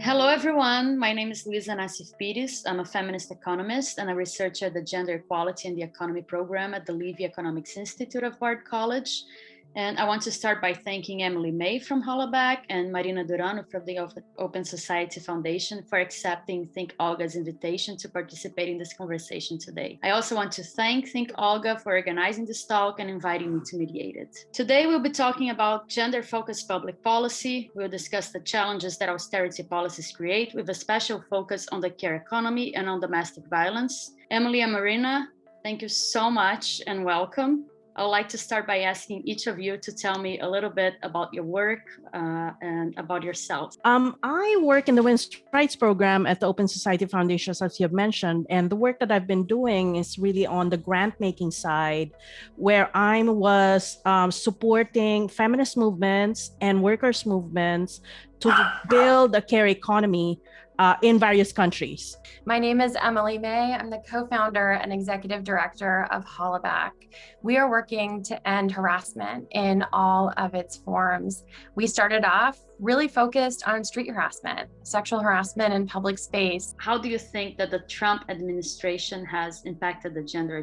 Hello, everyone. My name is Luisa Nassif Pires. I'm a feminist economist and a researcher at the Gender Equality and the Economy program at the Levy Economics Institute of Bard College. And I want to start by thanking Emily May from Hollaback and Marina Durano from the Open Society Foundation for accepting Think Olga's invitation to participate in this conversation today. I also want to thank Think Olga for organizing this talk and inviting me to mediate it. Today, we'll be talking about gender-focused public policy. We'll discuss the challenges that austerity policies create with a special focus on the care economy and on domestic violence. Emily and Marina, thank you so much and welcome. I would like to start by asking each of you to tell me a little bit about your work and about yourselves. I work in the Women's Rights Program at the Open Society Foundation, as you have mentioned, and the work that I've been doing is really on the grant-making side, where I was supporting feminist movements and workers' movements to build a care economy in various countries. My name is Emily May. I'm the co-founder and executive director of Hollaback. We are working to end harassment in all of its forms. We started off really focused on street harassment, sexual harassment in public space. How do you think that the Trump administration has impacted the gender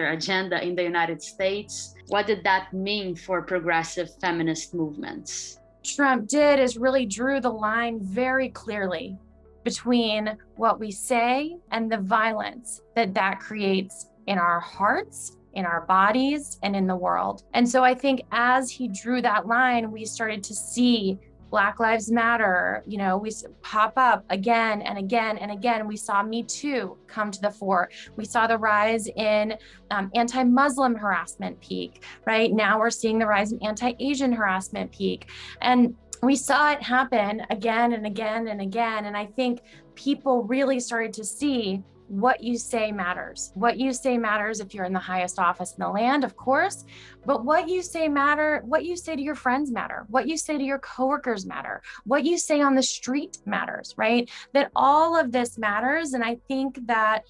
agenda in the United States? What did that mean for progressive feminist movements? Trump did is really drew the line very clearly between what we say and the violence that creates in our hearts, in our bodies, and in the world. And so I think as he drew that line, we started to see Black Lives Matter, we pop up again and again and again. We saw Me Too come to the fore. We saw the rise in anti-Muslim harassment peak. Right now we're seeing the rise in anti-Asian harassment peak. And we saw it happen again and again and again. And I think people really started to see what you say matters. What you say matters if you're in the highest office in the land, of course, but what you say what you say to your friends matter, what you say to your coworkers matter, what you say on the street matters, right? That all of this matters. And I think that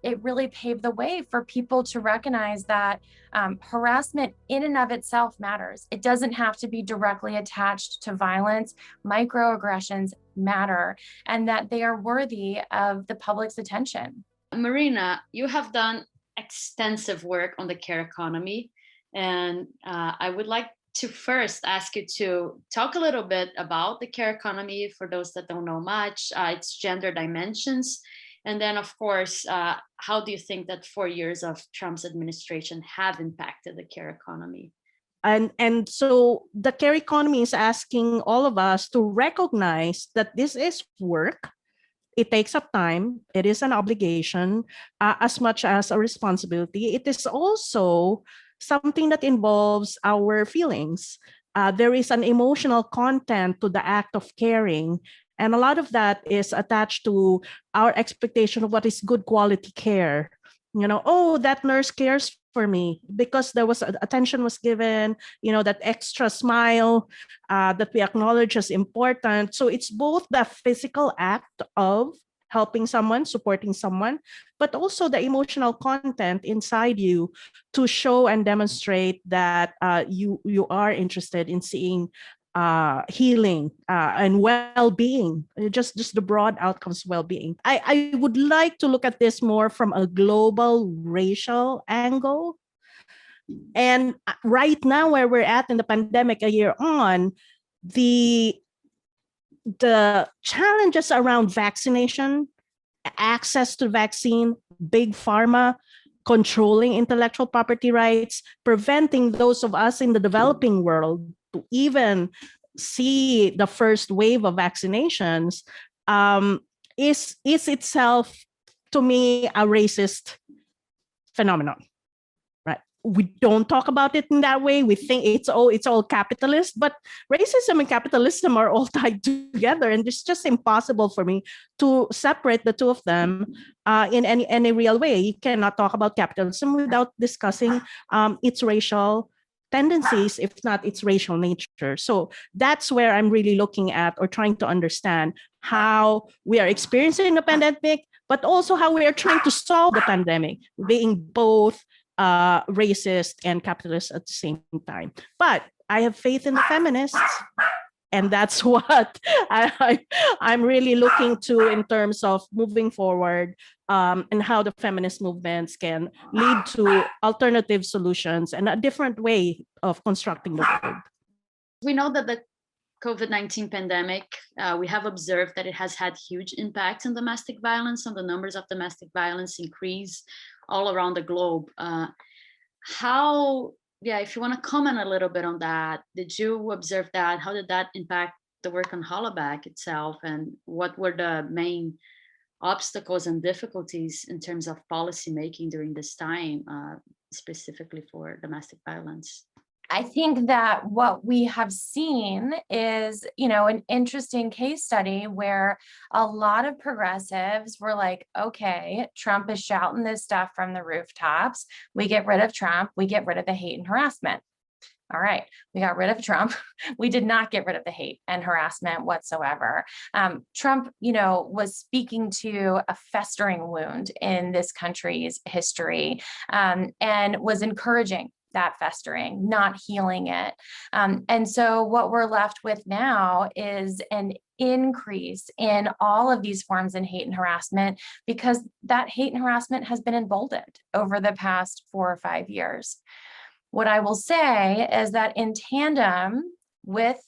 it really paved the way for people to recognize that harassment in and of itself matters. It doesn't have to be directly attached to violence. Microaggressions matter, and that they are worthy of the public's attention. Marina, you have done extensive work on the care economy, and I would like to first ask you to talk a little bit about the care economy for those that don't know much, its gender dimensions, and then, of course, how do you think that 4 years of Trump's administration have impacted the care economy? And so the care economy is asking all of us to recognize that this is work. It takes up time. It is an obligation as much as a responsibility. It is also something that involves our feelings. There is an emotional content to the act of caring. And a lot of that is attached to our expectation of what is good quality care. Oh, that nurse cares for me because there was attention was given, that extra smile that we acknowledge as important. So it's both the physical act of helping someone, supporting someone, but also the emotional content inside you to show and demonstrate that you are interested in seeing healing and well-being, just the broad outcomes of well-being. I would like to look at this more from a global racial angle. And right now, where we're at in the pandemic, a year on, the challenges around vaccination, access to vaccine, big pharma, controlling intellectual property rights, preventing those of us in the developing world to even see the first wave of vaccinations is itself, to me, a racist phenomenon. Right? We don't talk about it in that way. We think it's all capitalist, but racism and capitalism are all tied together, and it's just impossible for me to separate the two of them in any real way. You cannot talk about capitalism without discussing its racial tendencies, if not its racial nature. So that's where I'm really looking at or trying to understand how we are experiencing the pandemic, but also how we are trying to solve the pandemic, being both racist and capitalist at the same time. But I have faith in the feminists And that's what I'm really looking to in terms of moving forward, and how the feminist movements can lead to alternative solutions and a different way of constructing the world. We know that the COVID-19 pandemic, we have observed that it has had huge impacts on domestic violence, on the numbers of domestic violence increase all around the globe. If you want to comment a little bit on that, did you observe that? How did that impact the work on Hollaback itself? And what were the main obstacles and difficulties in terms of policy making during this time, specifically for domestic violence? I think that what we have seen is, an interesting case study where a lot of progressives were like, okay, Trump is shouting this stuff from the rooftops. We get rid of Trump, we get rid of the hate and harassment. All right, we got rid of Trump. We did not get rid of the hate and harassment whatsoever. Trump, was speaking to a festering wound in this country's history, and was encouraging that festering, not healing it. And so what we're left with now is an increase in all of these forms in hate and harassment, because that hate and harassment has been emboldened over the past 4 or 5 years. What I will say is that in tandem with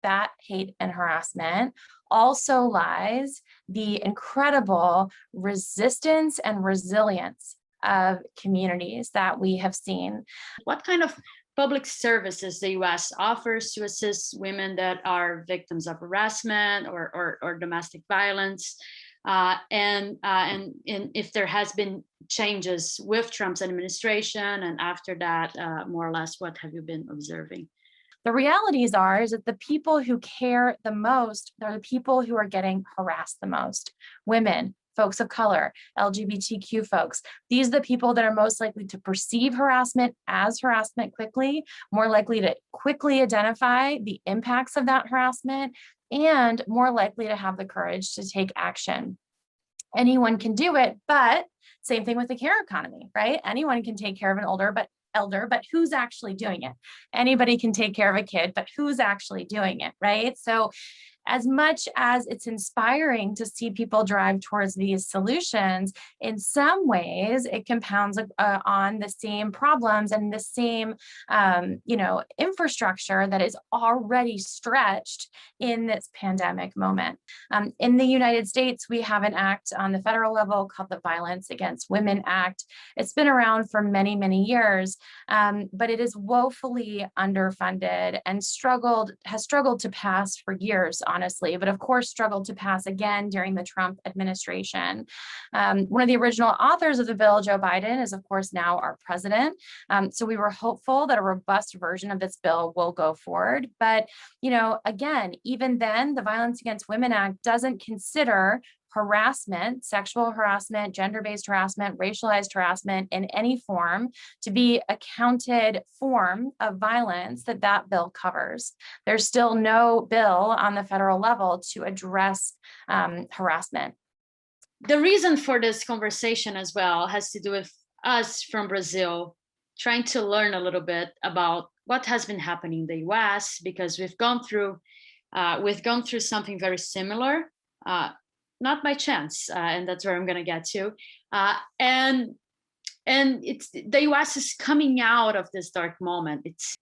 that hate and harassment also lies the incredible resistance and resilience of communities that we have seen. What kind of public services the U.S. offers to assist women that are victims of harassment or domestic violence? And if there has been changes with Trump's administration, and after that, more or less, what have you been observing? The realities is that the people who care the most are the people who are getting harassed the most. Women, folks of color, LGBTQ folks. These are the people that are most likely to perceive harassment as harassment quickly, more likely to quickly identify the impacts of that harassment, and more likely to have the courage to take action. Anyone can do it, but same thing with the care economy, right? Anyone can take care of an elder, but who's actually doing it? Anybody can take care of a kid, but who's actually doing it, right? So as much as it's inspiring to see people drive towards these solutions, in some ways it compounds on the same problems and the same, infrastructure that is already stretched in this pandemic moment. In the United States, we have an act on the federal level called the Violence Against Women Act. It's been around for many, many years, but it is woefully underfunded and has struggled to pass for years, honestly, but of course struggled to pass again during the Trump administration. One of the original authors of the bill, Joe Biden, is of course now our president. So we were hopeful that a robust version of this bill will go forward. But, again, even then, the Violence Against Women Act doesn't consider harassment, sexual harassment, gender-based harassment, racialized harassment in any form to be a counted form of violence that bill covers. There's still no bill on the federal level to address harassment. The reason for this conversation as well has to do with us from Brazil trying to learn a little bit about what has been happening in the US, because we've gone through something very similar, not by chance, and that's where I'm going to get to. And it's the US is coming out of this dark moment. It's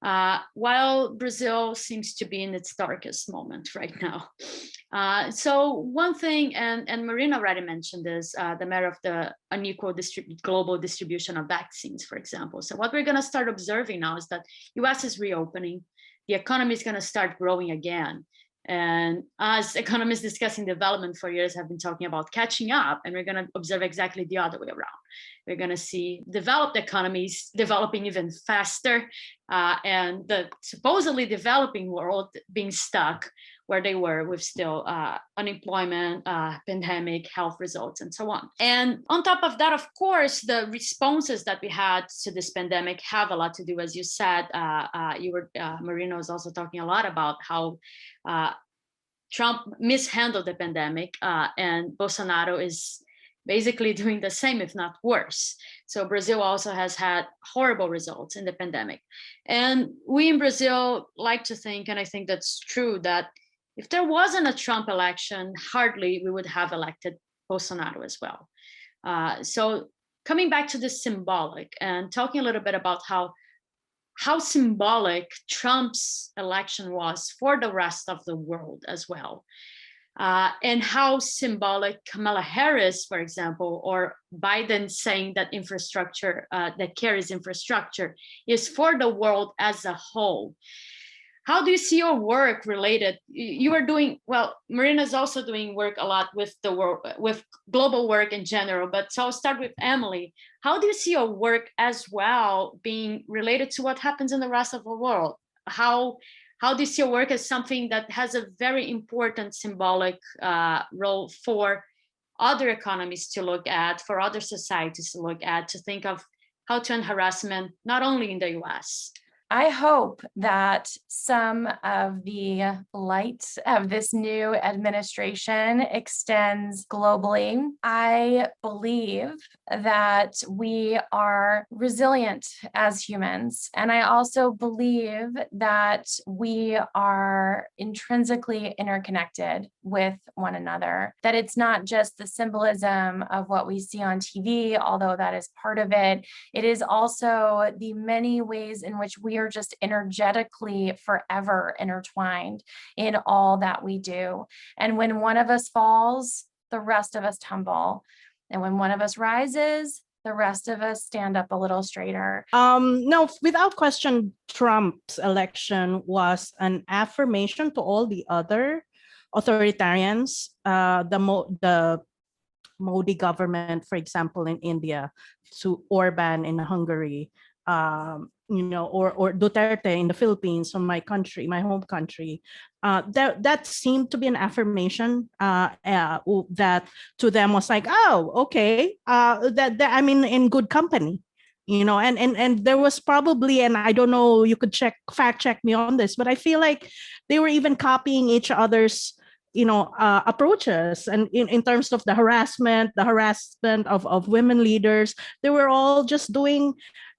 while Brazil seems to be in its darkest moment right now. So one thing, and Marina already mentioned this, the matter of the unequal global distribution of vaccines, for example. So what we're going to start observing now is that US is reopening. The economy is going to start growing again. And as economists discussing development for years have been talking about catching up, and we're going to observe exactly the other way around. We're going to see developed economies developing even faster, and the supposedly developing world being stuck where they were with still unemployment, pandemic, health results, and so on. And on top of that, of course, the responses that we had to this pandemic have a lot to do, as you said. Marina was also talking a lot about how Trump mishandled the pandemic, and Bolsonaro is basically doing the same, if not worse. So Brazil also has had horrible results in the pandemic. And we in Brazil like to think, and I think that's true, that if there wasn't a Trump election, hardly we would have elected Bolsonaro as well. So coming back to the symbolic and talking a little bit about how symbolic Trump's election was for the rest of the world as well. And how symbolic Kamala Harris, for example, or Biden saying that infrastructure, that carries infrastructure, is for the world as a whole. How do you see your work related? You are doing, well, Marina's also doing work a lot with the world, with global work in general, but so I'll start with Emily. How do you see your work as well being related to what happens in the rest of the world? How do you see your work as something that has a very important symbolic role for other economies to look at, for other societies to look at, to think of how to end harassment, not only in the US? I hope that some of the light of this new administration extends globally. I believe that we are resilient as humans. And I also believe that we are intrinsically interconnected with one another, that it's not just the symbolism of what we see on TV, although that is part of it. It is also the many ways in which we are just energetically forever intertwined in all that we do. And when one of us falls, the rest of us tumble. And when one of us rises, the rest of us stand up a little straighter. No, without question, Trump's election was an affirmation to all the other authoritarians. The Modi government, for example, in India, to Orban in Hungary, or Duterte in the Philippines, from my country, my home country. That seemed to be an affirmation that to them was like, oh, okay, that I'm in good company, and there was probably, and I don't know, you could fact check me on this, but I feel like they were even copying each other's approaches, and in terms of the harassment of women leaders, they were all just doing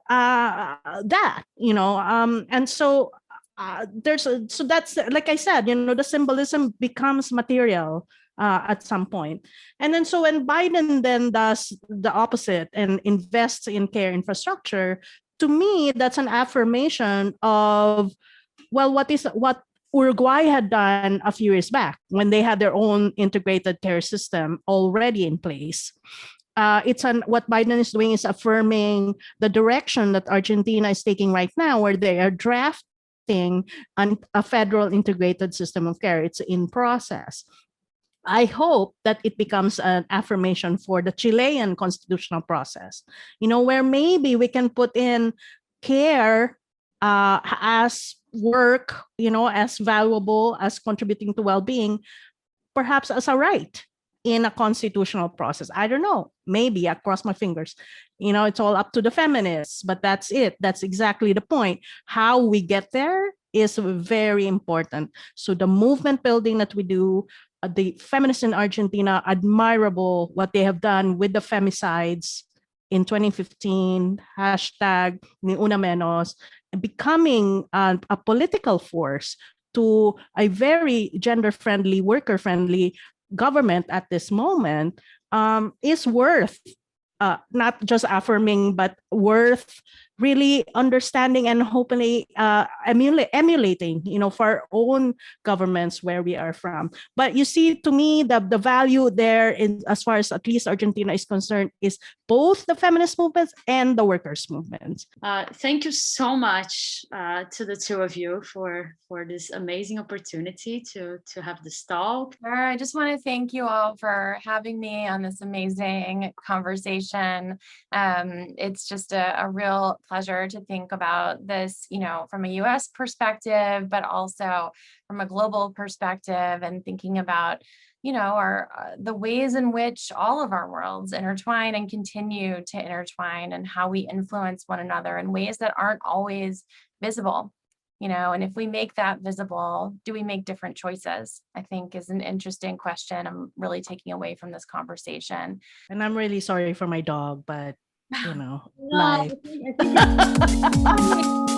that, and so so that's, like I said, the symbolism becomes material at some point. And then so when Biden then does the opposite and invests in care infrastructure, to me that's an affirmation of, well, what Uruguay had done a few years back when they had their own integrated care system already in place. What Biden is doing is affirming the direction that Argentina is taking right now, where they are drafting a federal integrated system of care. It's in process. I hope that it becomes an affirmation for the Chilean constitutional process, where maybe we can put in care as work, as valuable as contributing to well-being, perhaps as a right in a constitutional process. I don't know, maybe, I cross my fingers. It's all up to the feminists, but that's it. That's exactly the point. How we get there is very important. So the movement building that we do, the feminists in Argentina, admirable what they have done with the femicides in 2015, hashtag ni una menos, becoming a political force to a very gender-friendly, worker-friendly government at this moment, is worth not just affirming, but worth really understanding and hopefully emulating, for our own governments where we are from. But you see, to me, the value there, as far as at least Argentina is concerned, is both the feminist movements and the workers' movements. Thank you so much to the two of you for this amazing opportunity to have this talk. I just want to thank you all for having me on this amazing conversation. It's just a real pleasure to think about this, from a US perspective, but also from a global perspective, and thinking about, the ways in which all of our worlds intertwine and continue to intertwine, and how we influence one another in ways that aren't always visible. And if we make that visible, do we make different choices? I think is an interesting question I'm really taking away from this conversation. And I'm really sorry for my dog, but No, life. I think